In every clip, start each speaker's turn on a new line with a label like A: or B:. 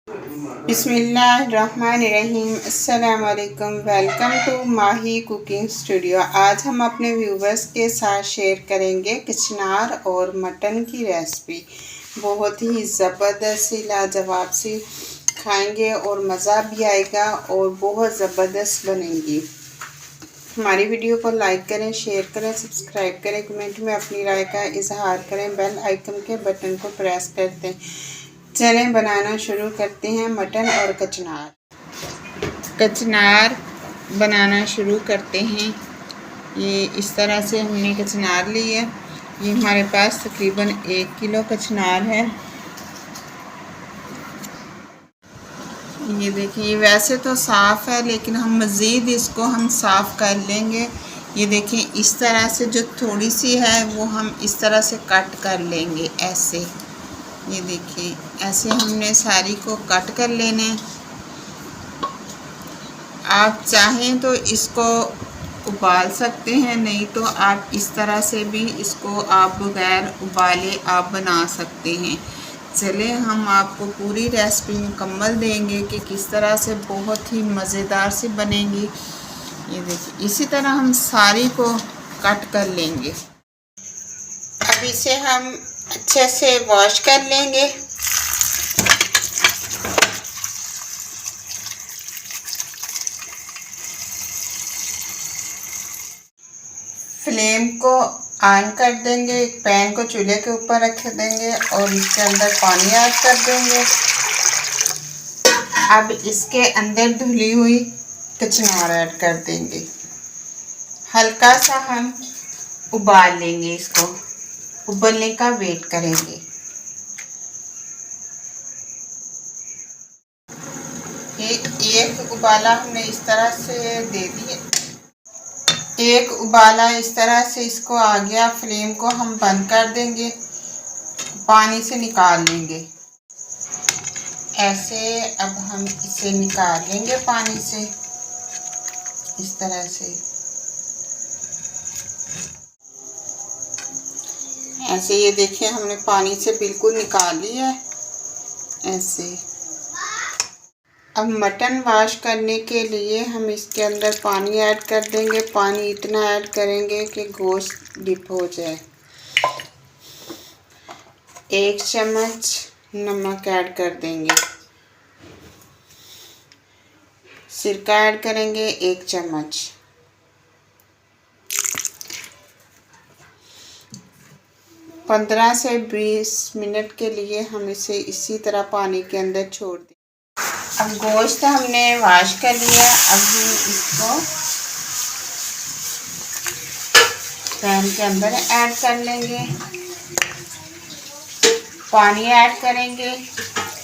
A: बिस्मिल्लाहिर्रहमानिर्रहीम। अस्सलाम वालेकुम। Welcome to Mahi cooking studio. आज हम अपने व्यूवर्स के साथ शेयर करेंगे कचनार और मटन की रेसिपी। बहुत ही ज़बरदस्त सी लाजवाब सी खाएंगे और मज़ा भी आएगा और बहुत ज़बरदस्त बनेंगी। हमारी वीडियो को लाइक करें, शेयर करें, सब्सक्राइब करें, कमेंट में अपनी राय का इजहार करें, बेल आइकन के बटन को प्रेस कर दें। चलें बनाना शुरू करते हैं मटन और कचनार बनाना शुरू करते हैं। ये इस तरह से हमने कचनार ली है। ये हमारे पास तकरीबन 1 किलो कचनार है। ये देखिए, वैसे तो साफ़ है लेकिन हम मज़ीद इसको साफ़ कर लेंगे। ये देखें, इस तरह से जो थोड़ी सी है वो हम इस तरह से कट कर लेंगे ऐसे। ये देखिए, ऐसे हमने सारी को कट कर लेने। आप चाहें तो इसको उबाल सकते हैं, नहीं तो आप इस तरह से भी इसको आप बगैर उबाले आप बना सकते हैं। चलें, हम आपको पूरी रेसिपी मुकम्मल देंगे कि किस तरह से बहुत ही मज़ेदार से बनेंगी। ये देखिए, इसी तरह हम सारी को कट कर लेंगे। अब इसे हम अच्छे से वॉश कर लेंगे। फ्लेम को ऑन कर देंगे, एक पैन को चूल्हे के ऊपर रख देंगे और इसके अंदर पानी ऐड कर देंगे। अब इसके अंदर धुली हुई कचनार ऐड कर देंगे। हल्का सा हम उबाल लेंगे, इसको उबलने का वेट करेंगे। एक उबाला हमने इस तरह से दे दिया। एक उबाला इस तरह से इसको आ गया। फ्लेम को हम बंद कर देंगे, पानी से निकाल लेंगे ऐसे। अब हम इसे निकाल लेंगे पानी से इस तरह से ऐसे। ये देखिए, हमने पानी से बिल्कुल निकाल लिया है ऐसे। अब मटन वॉश करने के लिए हम इसके अंदर पानी ऐड कर देंगे। पानी इतना ऐड करेंगे कि गोश्त डिप हो जाए। 1 चम्मच नमक ऐड कर देंगे। सिरका ऐड करेंगे 1 चम्मच। पंद्रह से 20 मिनट के लिए हम इसे इसी तरह पानी के अंदर छोड़ दें। अब गोश्त हमने वॉश कर लिया। अब हम इसको पैन के अंदर ऐड कर लेंगे। पानी ऐड करेंगे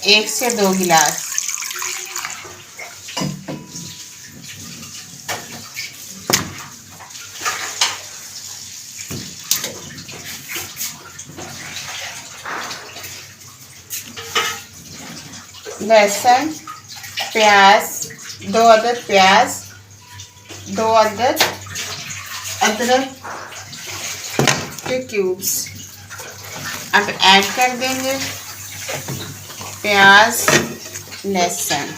A: 1 से 2 गिलास। लहसुन, प्याज, 2 अदद प्याज, 2 अदद अदरक के क्यूब्स अब ऐड कर देंगे। प्याज, लहसुन,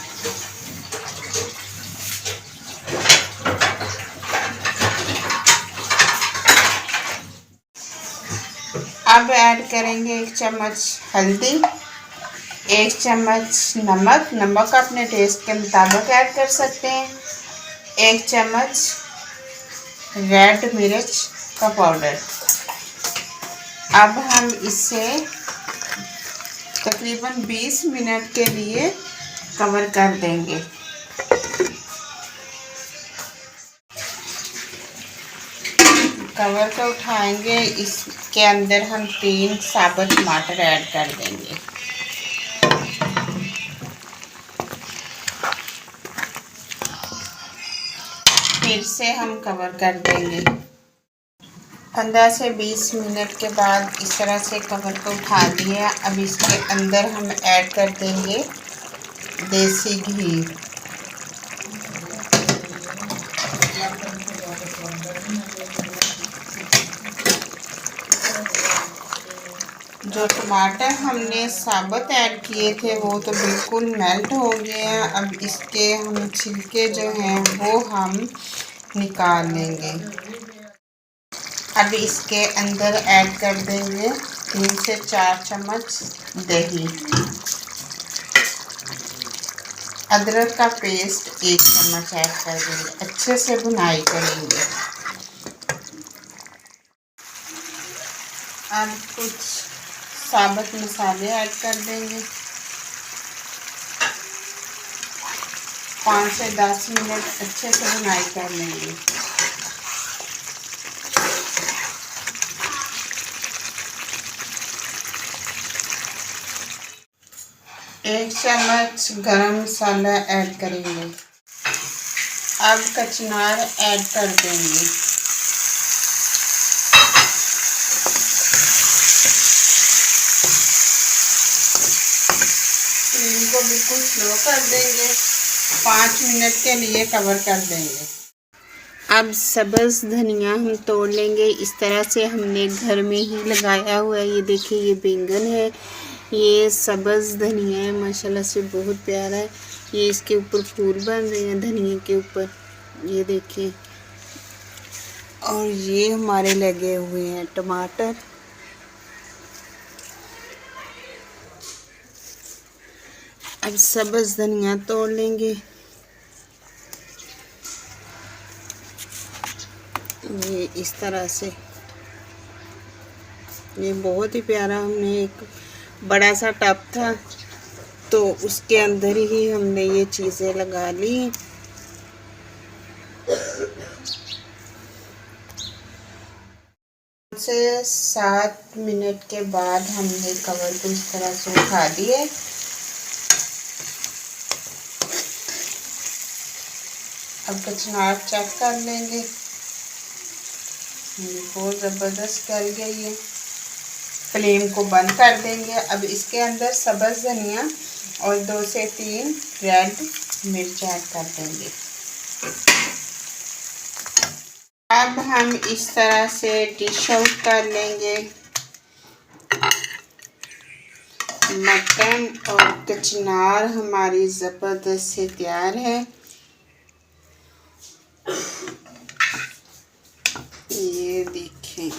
A: अब ऐड करेंगे 1 चम्मच हल्दी, 1 चम्मच नमक अपने टेस्ट के मुताबिक ऐड कर सकते हैं। 1 चम्मच रेड मिर्च का पाउडर। अब हम इसे तकरीबन 20 मिनट के लिए कवर कर देंगे। कवर को उठाएंगे, इसके अंदर हम 3 साबुत टमाटर ऐड कर देंगे। फिर से हम कवर कर देंगे। 15 से 20 मिनट के बाद इस तरह से कवर को उठा दिया। अब इसके अंदर हम ऐड कर देंगे देसी घी। जो टमाटर हमने साबुत ऐड किए थे वो तो बिल्कुल मेल्ट हो गए हैं। अब इसके हम छिलके जो हैं वो हम निकाल लेंगे। अब इसके अंदर ऐड कर देंगे 3 से 4 चम्मच दही, अदरक का पेस्ट 1 चम्मच ऐड कर देंगे। अच्छे से भुनाई करेंगे। अब कुछ साबुत मसाले ऐड कर देंगे। 5 से 10 मिनट अच्छे से भुनाई कर लेंगे। एक चम्मच गरम मसाला ऐड करेंगे। अब कचनार ऐड कर देंगे। इनको बिल्कुल स्लो कर देंगे। 5 मिनट के लिए कवर कर देंगे। अब सब्ज़ धनिया हम तोड़ लेंगे। इस तरह से हमने घर में ही लगाया हुआ है। ये देखिए, ये बैंगन है, ये सब्ज़ धनिया है, माशाल्लाह से बहुत प्यारा है। ये इसके ऊपर फूल बन रहे हैं धनिया के ऊपर, ये देखिए। और ये हमारे लगे हुए हैं टमाटर। अब सब्ज़ धनिया तोड़ लेंगे। ये इस तरह से, ये बहुत ही प्यारा। हमने एक बड़ा सा टब था तो उसके अंदर ही हमने ये चीज़ें लगा ली। से 7 मिनट के बाद हमने कवर को इस तरह से उठा दिए। अब कचनार चेक कर लेंगे। बहुत ज़बरदस्त कर गई है। फ्लेम को बंद कर देंगे। अब इसके अंदर सब्ज़ धनिया और 2 से 3 रेड मिर्च ऐड कर देंगे। अब हम इस तरह से डिश आउट कर लेंगे। मटन और कचनार हमारी ज़बरदस्त से तैयार है। ये देखें।